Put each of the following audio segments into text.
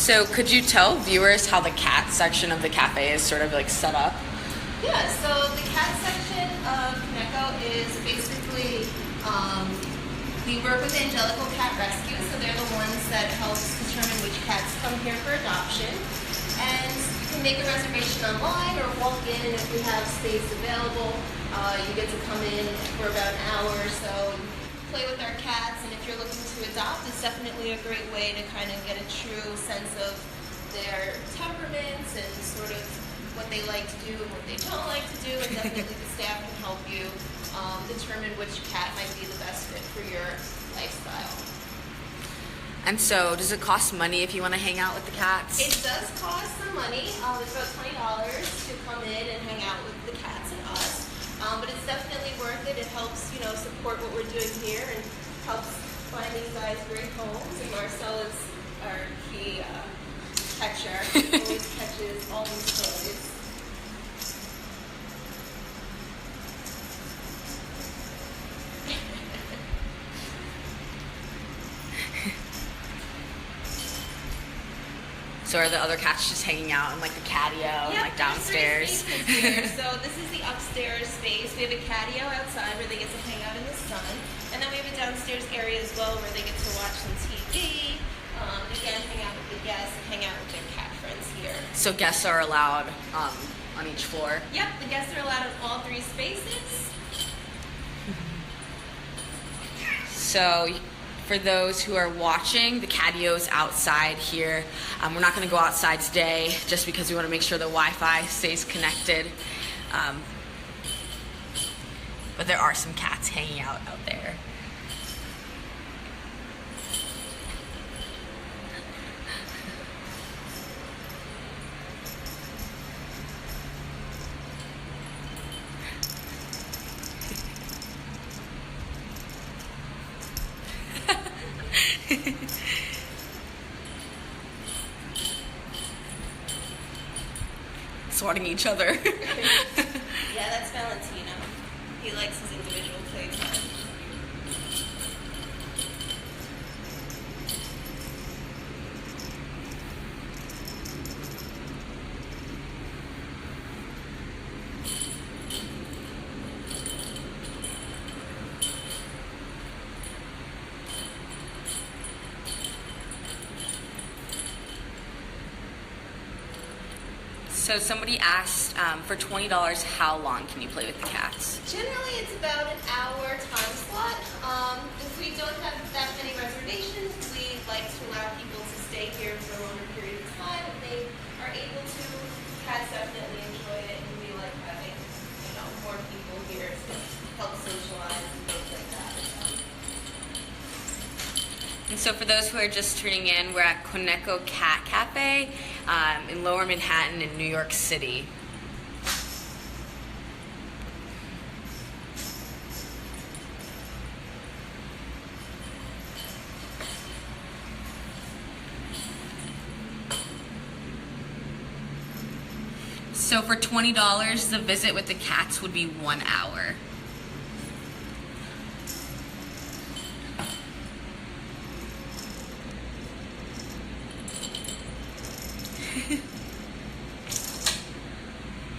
So could you tell viewers how the cat section of the cafe is sort of like set up? Yeah, so the cat section of Koneko is basically, we work with Angelical Cat Rescue, so they're the ones that help determine which cats come here for adoption. And you can make a reservation online or walk in, and if we have space available, you get to come in for about an hour or so, play with our cats, and if you're looking to adopt, it's definitely a great way to kind of get a true sense of their temperaments and sort of what they like to do and what they don't like to do, and definitely the staff can help you determine which cat might be the best fit for your lifestyle. And so, does it cost money if you want to hang out with the cats? It does cost some money. It's about $20 to come in and hang out with the cats and us. But it's definitely worth it. It helps, support what we're doing here and helps find these guys great homes. And Marcel is our key catcher. He always catches all these toys. So are the other cats just hanging out in like the catio and like downstairs? Here. So this is the upstairs space. We have a catio outside where they get to hang out in the sun. And then we have a downstairs area as well where they get to watch some TV. Again, hang out with the guests and hang out with their cat friends here. So guests are allowed on each floor? Yep, the guests are allowed in all three spaces. So for those who are watching, the catio's outside here. We're not going to go outside today just because we want to make sure the Wi-Fi stays connected. But there are some cats hanging out there. Swatting each other. Yeah, that's Valentino. He likes his individual playtime. So somebody asked, for $20, how long can you play with the cats? Generally, it's about an hour time slot. If we don't have that many reservations, we like to allow people to stay here for a longer period of time. If they are able to, cats definitely enjoy it, and we like having, more people here to help socialize and things like that. And so for those who are just tuning in, we're at Koneko Cat Cafe in Lower Manhattan in New York City. So for $20, the visit with the cats would be 1 hour.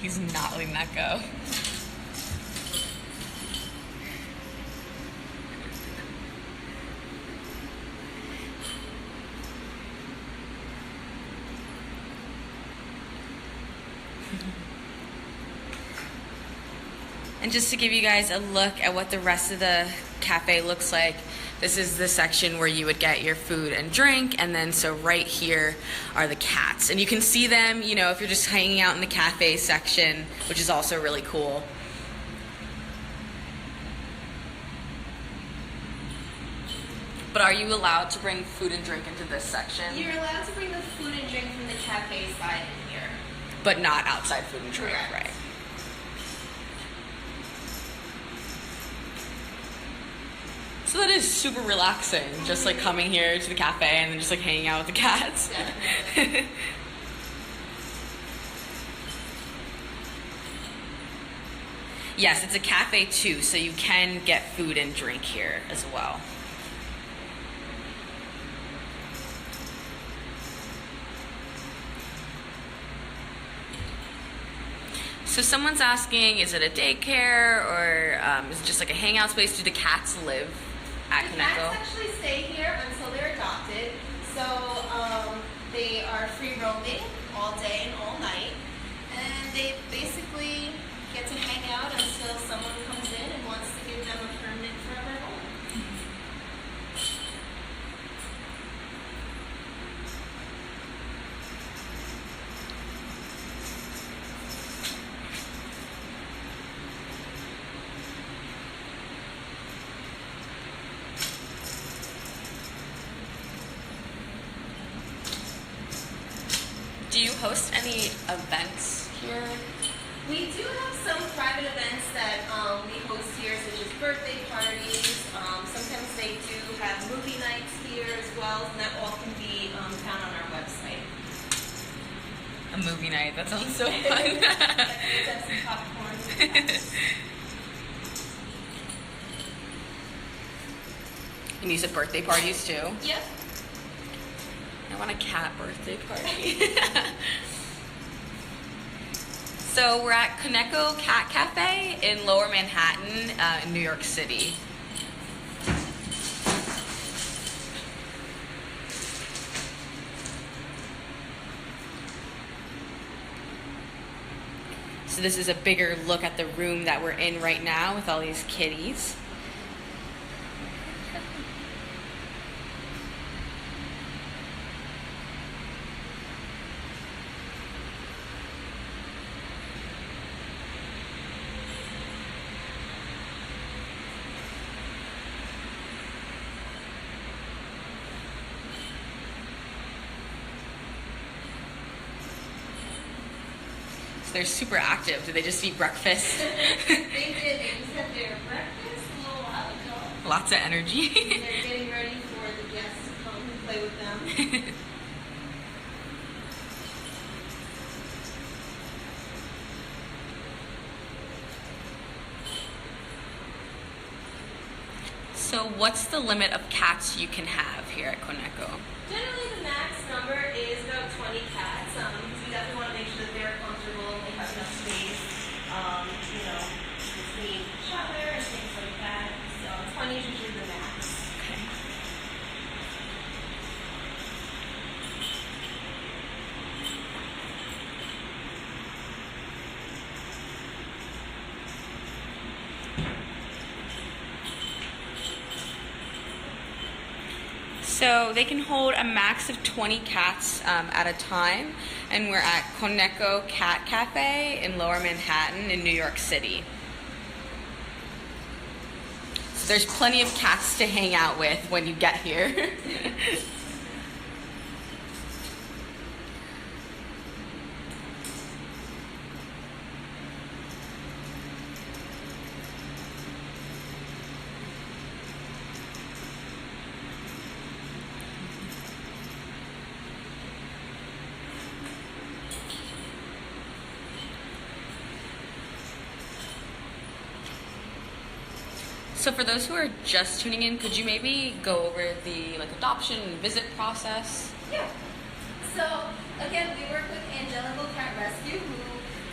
He's not letting that go. And just to give you guys a look at what the rest of the cafe looks like, this is the section where you would get your food and drink, and then so right here are the cats. And you can see them, if you're just hanging out in the cafe section, which is also really cool. But are you allowed to bring food and drink into this section? You're allowed to bring the food and drink from the cafe side in here. But not outside food and drink, Correct. Right? So that is super relaxing, just like coming here to the cafe and then just like hanging out with the cats. Definitely. Yes, it's a cafe too, so you can get food and drink here as well. So someone's asking, is it a daycare or is it just like a hangout space? Do the cats live at The Koneko? cats actually stay here until they're adopted. So they are free roaming all day and all night. And they basically get to hang out until someone comes in and wants to give them a permanent forever home. Do you host any events here? We do have some private events that we host here, such as birthday parties. Sometimes they do have movie nights here as well, and that all can be found on our website. A movie night, that sounds so fun. Let's have some popcorn. And you said birthday parties too? Yep. I want a cat birthday party. So we're at Koneko Cat Cafe in Lower Manhattan, in New York City. So this is a bigger look at the room that we're in right now with all these kitties. They're super active. Do they just eat breakfast? They did. They just had their breakfast a little while ago. Lots of energy. They're getting ready for the guests to come and play with them. So what's the limit of cats you can have here at Koneko? Generally, the max number is about 20 cats. We definitely want to make sure that they're comfortable and they have enough space, between each other and things like that. So 20 is usually the max. Okay. So they can hold a max of 20 cats at a time, and we're at Koneko Cat Cafe in Lower Manhattan in New York City. So there's plenty of cats to hang out with when you get here. So for those who are just tuning in, could you maybe go over the adoption and visit process? Yeah. So again, we work with Angelical Cat Rescue, who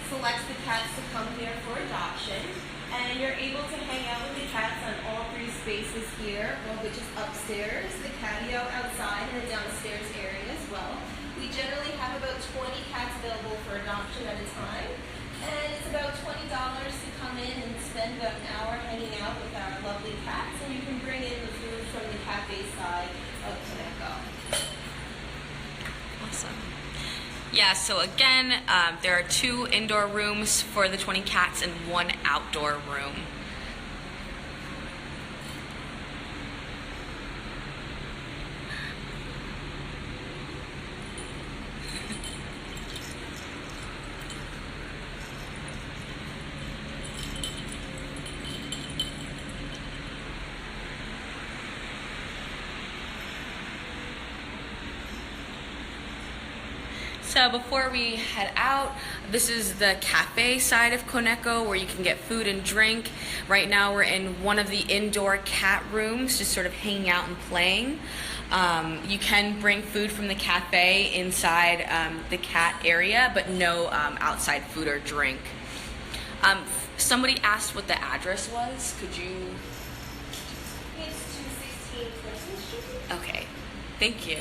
selects the cats to come here for adoption, and you're able to hang out with the cats on all three spaces here, which is upstairs, the patio outside, and the downstairs area as well. We generally have about 20 cats available for adoption at a time. And it's about $20 to come in and spend about an hour hanging out with our lovely cats, and you can bring in the food from the cafe side of Koneko. Awesome. Yeah, so again, there are 2 indoor rooms for the 20 cats and 1 outdoor room. So before we head out, this is the cafe side of Koneko where you can get food and drink. Right now we're in one of the indoor cat rooms, just sort of hanging out and playing. You can bring food from the cafe inside the cat area, but no outside food or drink. Somebody asked what the address was. Could you? It's 216 Clemson Street. Okay, thank you.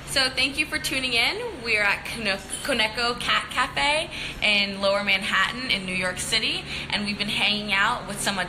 So thank you for tuning in. We're at Koneko Cat Cafe in Lower Manhattan in New York City, and we've been hanging out with some